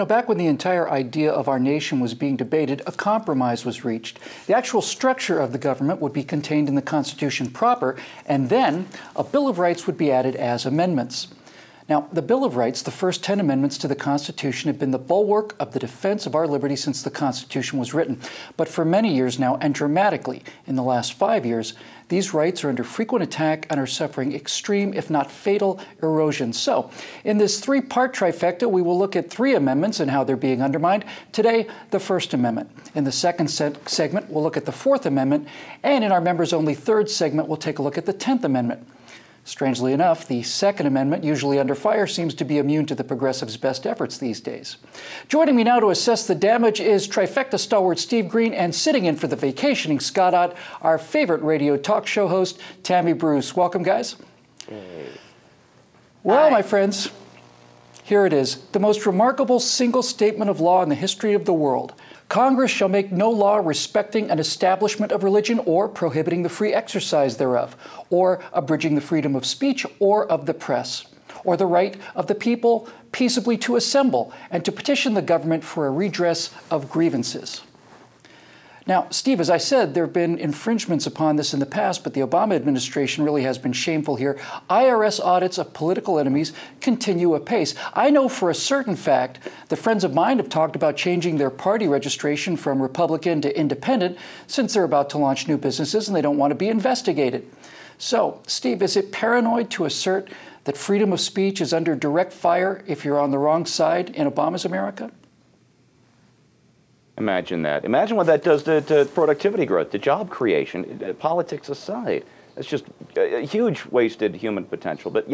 Back when the entire idea of our nation was being debated, a compromise was reached. The actual structure of the government would be contained in the Constitution proper, and then a Bill of Rights would be added as amendments. Now, the Bill of Rights, the first 10 amendments to the Constitution, have been the bulwark of the defense of our liberty since the Constitution was written. But for many years now, and dramatically in the last 5 years, these rights are under frequent attack and are suffering extreme, if not fatal, erosion. So, in this three-part trifecta, we will look at 3 amendments and how they're being undermined. Today, the First Amendment. In the second segment, we'll look at the Fourth Amendment. And in our members-only third segment, we'll take a look at the 10th Amendment. Strangely enough, the Second Amendment, usually under fire, seems to be immune to the progressives' best efforts these days. Joining me now to assess the damage is Trifecta stalwart Steve Green, and sitting in for the vacationing Scott Ott, our favorite radio talk show host, Tammy Bruce. Welcome, guys. Hey. Well, Hi. my friends, here it is, the most remarkable single statement of law in the history of the world. Congress shall make no law respecting an establishment of religion or prohibiting the free exercise thereof, or abridging the freedom of speech or of the press, or the right of the people peaceably to assemble and to petition the government for a redress of grievances. Now, Steve, as I said, there have been infringements upon this in the past, but the Obama administration really has been shameful here. IRS audits of political enemies continue apace. I know for a certain fact that friends of mine have talked about changing their party registration from Republican to Independent since they're about to launch new businesses and they don't want to be investigated. So, Steve, is it paranoid to assert that freedom of speech is under direct fire if you're on the wrong side in Obama's America? Imagine that. Imagine what that does to productivity growth, to job creation, politics aside. It's just a huge wasted human potential. But,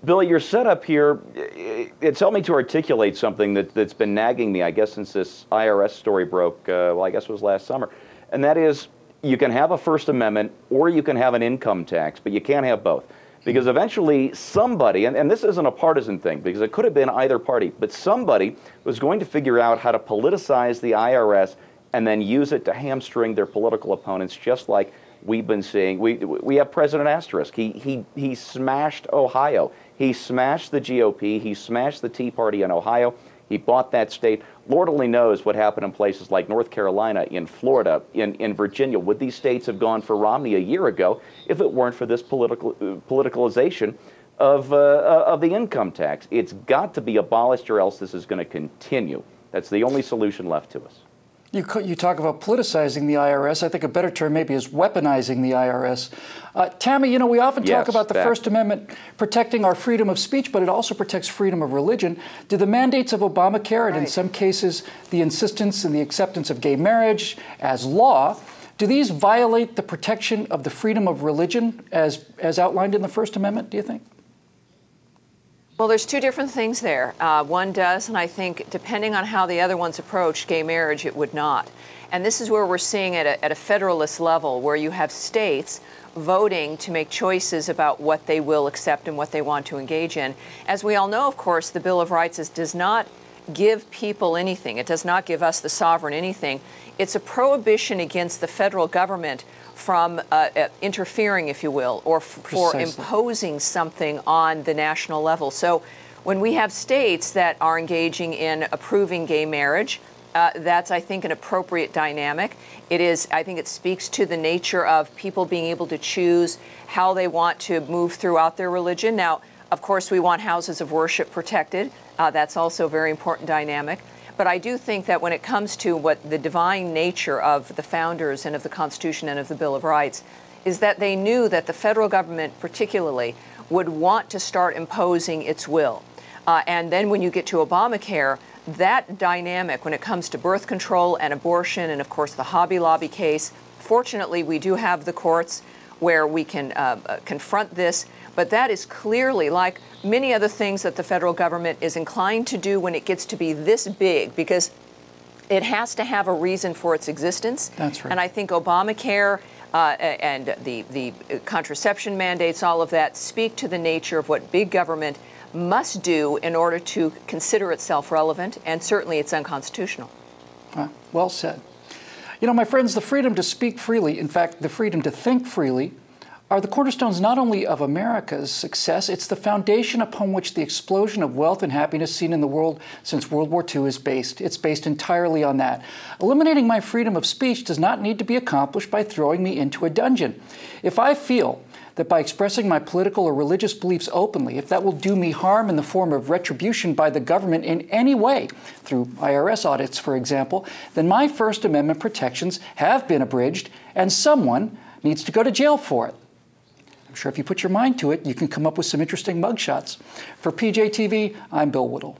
Billy, your setup here, it's helped me to articulate something that's been nagging me, I guess, since this IRS story broke, I guess it was last summer. And that is, you can have a First Amendment or you can have an income tax, but you can't have both. Because eventually somebody, and this isn't a partisan thing, because it could have been either party, but somebody was going to figure out how to politicize the IRS and then use it to hamstring their political opponents, just like we've been seeing. We have President Asterisk. He smashed Ohio. He smashed the GOP. He smashed the Tea Party in Ohio. He bought that state. Lord only knows what happened in places like North Carolina, in Florida, in Virginia. Would these states have gone for Romney a year ago if it weren't for this politicalization of the income tax? It's got to be abolished or else this is going to continue. That's the only solution left to us. You talk about politicizing the IRS. I think a better term maybe is weaponizing the IRS. Tammy, we often talk about the First Amendment protecting our freedom of speech, but it also protects freedom of religion. Do the mandates of Obamacare, and in some cases the insistence and the acceptance of gay marriage as law, do these violate the protection of the freedom of religion as outlined in the First Amendment, do you think? Well, there's two different things there. One does, and I think depending on how the other ones approach gay marriage, it would not. And this is where we're seeing at a federalist level, where you have states voting to make choices about what they will accept and what they want to engage in. As we all know, of course, the Bill of Rights does not give people anything. It does not give us, the sovereign, anything. It's a prohibition against the federal government from interfering, if you will, or for imposing something on the national level. So when we have states that are engaging in approving gay marriage, that's, I think, an appropriate dynamic. It is, I think it speaks to the nature of people being able to choose how they want to move throughout their religion. Now, of course, we want houses of worship protected. That's also a very important dynamic. But I do think that when it comes to what the divine nature of the founders and of the Constitution and of the Bill of Rights is that they knew that the federal government particularly would want to start imposing its will. And then when you get to Obamacare, that dynamic when it comes to birth control and abortion and, of course, the Hobby Lobby case, fortunately, we do have the courts where we can confront this. But that is clearly, like many other things that the federal government is inclined to do when it gets to be this big, because it has to have a reason for its existence. That's right. And I think Obamacare and the contraception mandates, all of that, speak to the nature of what big government must do in order to consider itself relevant, and certainly it's unconstitutional. Well said. My friends, the freedom to speak freely, in fact, the freedom to think freely, are the cornerstones not only of America's success, it's the foundation upon which the explosion of wealth and happiness seen in the world since World War II is based. It's based entirely on that. Eliminating my freedom of speech does not need to be accomplished by throwing me into a dungeon. If I feel that by expressing my political or religious beliefs openly, if that will do me harm in the form of retribution by the government in any way, through IRS audits, for example, then my First Amendment protections have been abridged, and someone needs to go to jail for it. I'm sure if you put your mind to it, you can come up with some interesting mugshots. For PJTV, I'm Bill Whittle.